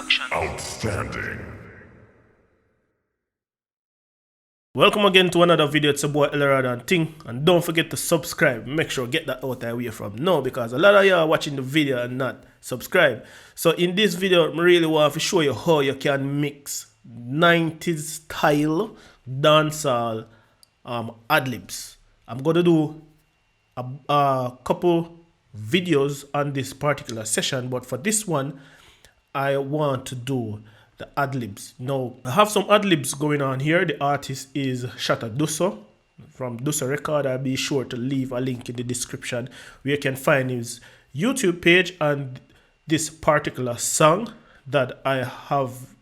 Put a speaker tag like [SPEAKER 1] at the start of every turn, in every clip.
[SPEAKER 1] Productions.
[SPEAKER 2] Outstanding.
[SPEAKER 3] Welcome again to another video. It's your boy Eldorado and Ting, and don't forget to subscribe. Make sure get that out away from now, because a lot of you are watching the video and not subscribe. So in this video, I really want to show you how you can mix 90s style dancehall ad libs. I'm gonna do a couple videos on this particular session, but for this one I want to do the ad libs. Now I have some ad libs going on here. The artist is Shatta Dusso from Dusso Record. I'll be sure to leave a link in the description where you can find his YouTube page and this particular song that I have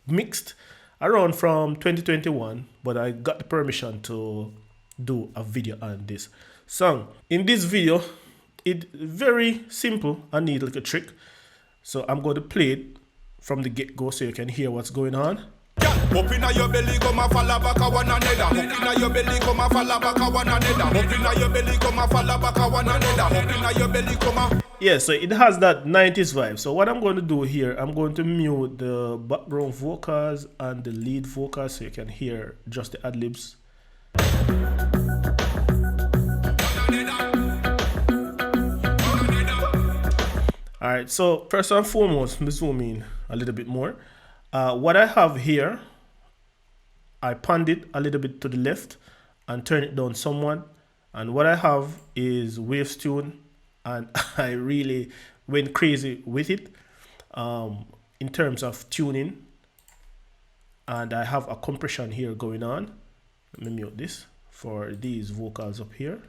[SPEAKER 3] mixed around from 2021, but I got the permission to do a video on this song. In this video, it's very simple and need like a trick, so I'm going to play it from the get-go so you can hear what's going on.
[SPEAKER 4] Up inna your belly, come a fall back a one another. Up inna your belly, come a fall back a one another. Up inna your belly, come a fall back a one another. Up inna your belly, come a.
[SPEAKER 3] Yeah, so it has that 90s vibe. So what I'm going to do here, I'm going to mute the background vocals and the lead vocals so you can hear just the ad libs. Alright, so first and foremost, let me zoom in a little bit more. What I have here, I panned it a little bit to the left and turn it down somewhat. And what I have is waves tune, and I really went crazy with it in terms of tuning. And I have a compression here going on. Let me mute this for these vocals up here.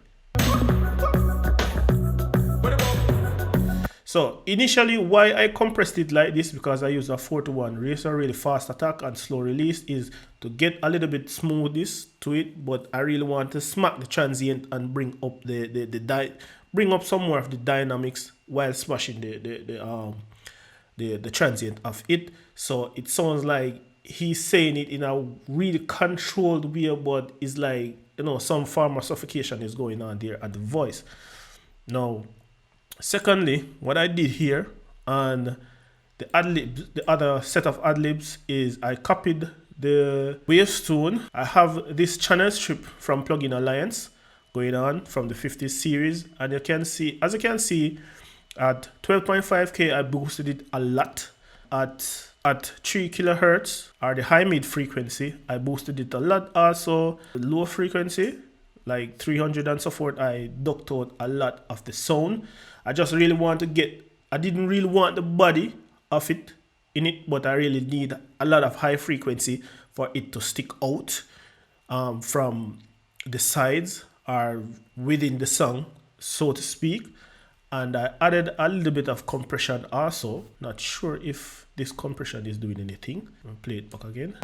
[SPEAKER 3] So initially, why I compressed it like this, because I use a 4:1 ratio, really fast attack and slow release, is to get a little bit smoothness to it. But I really want to smack the transient and bring up bring up some more of the dynamics while smashing the transient of it. So it sounds like he's saying it in a really controlled way, but it's like, you know, some form of suffocation is going on there at the voice. Now, secondly, what I did here on the ad libs, the other set of ad libs, is I copied the waves tune. I have this channel strip from Plugin Alliance going on from the 50s series, and you can see, as you can see, at 12.5K I boosted it a lot. At 3 kilohertz, or the high mid frequency, I boosted it a lot. Also the low frequency, like 300 and so forth, I ducked out a lot of the sound. I just really want to I didn't really want the body of it in it, but I really need a lot of high frequency for it to stick out from the sides or within the song, so to speak. And I added a little bit of compression also. Not sure if this compression is doing anything. I'll play it back again.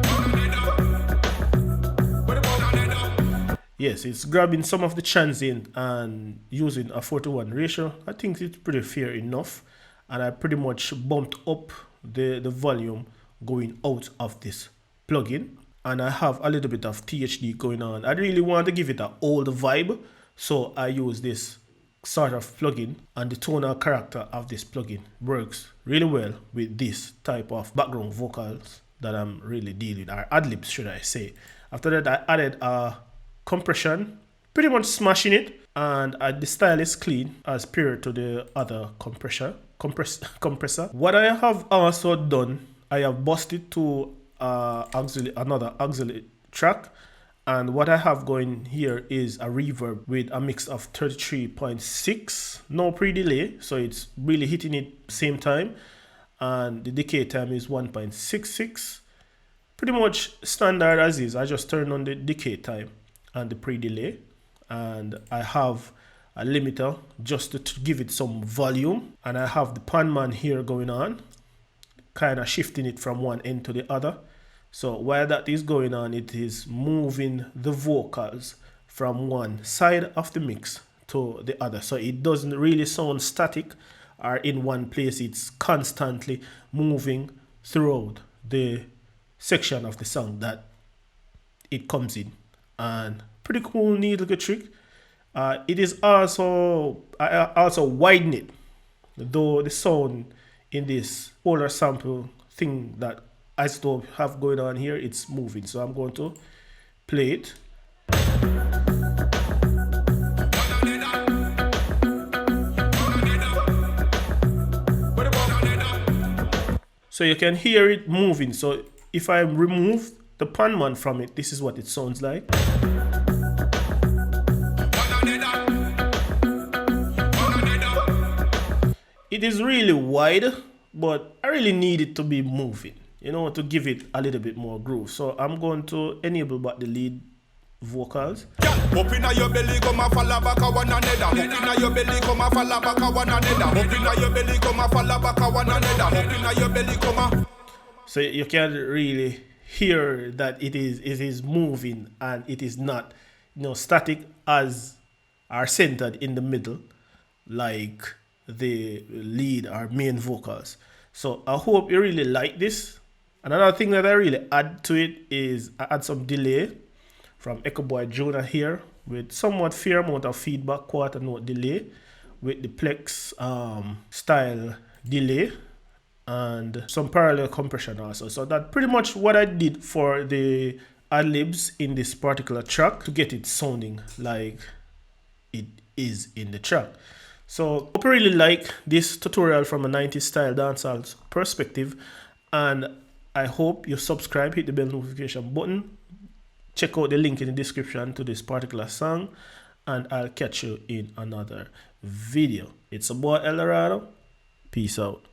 [SPEAKER 3] Yes, it's grabbing some of the transient and using a 4:1 ratio. I think it's pretty fair enough. And I pretty much bumped up the volume going out of this plugin. And I have a little bit of THD going on. I really want to give it an old vibe, so I use this sort of plugin, and the tonal character of this plugin works really well with this type of background vocals that I'm really dealing with, or ad libs should I say. After that, I added a compression, pretty much smashing it, and the style is clean as per to the other compressor. What I have also done, I have busted to another auxiliary track, and what I have going here is a reverb with a mix of 33.6, no pre-delay, so it's really hitting it same time, and the decay time is 1.66. Pretty much standard as is. I just turn on the decay time and the pre-delay, and I have a limiter just to give it some volume, and I have the pan man here going on, kind of shifting it from one end to the other. So while that is going on, it is moving the vocals from one side of the mix to the other, so it doesn't really sound static or in one place. It's constantly moving throughout the section of the song that it comes in, and pretty cool, neat little trick. It is also, I also widen it, though the sound in this older sample thing that I still have going on here, it's moving. So I'm going to play it. So you can hear it moving. So if I remove the pan man from it, this is what it sounds like. It is really wide, but I really need it to be moving, you know, to give it a little bit more groove. So I'm going to enable back the lead vocals.
[SPEAKER 4] Up inna your belly, come a fall back a one another. Up inna your belly, come a fall back a one another. Up inna your belly, come a fall back a one another. Up inna your belly, come a.
[SPEAKER 3] So you can really hear that it is moving, and it is not, you know, static as are centered in the middle like the lead or main vocals. So I hope you really like this. Another thing that I really add to it is I add some delay from Echo Boy Jonah here with somewhat fair amount of feedback, quarter note delay with the Plex style delay and some parallel compression also. So that's pretty much what I did for the ad libs in this particular track to get it sounding like it is in the track. So hope you really like this tutorial from a 90s style dancehall perspective, and I hope you subscribe, hit the bell notification button, check out the link in the description to this particular song, and I'll catch you in another video. It's a boy El Dorado. Peace out.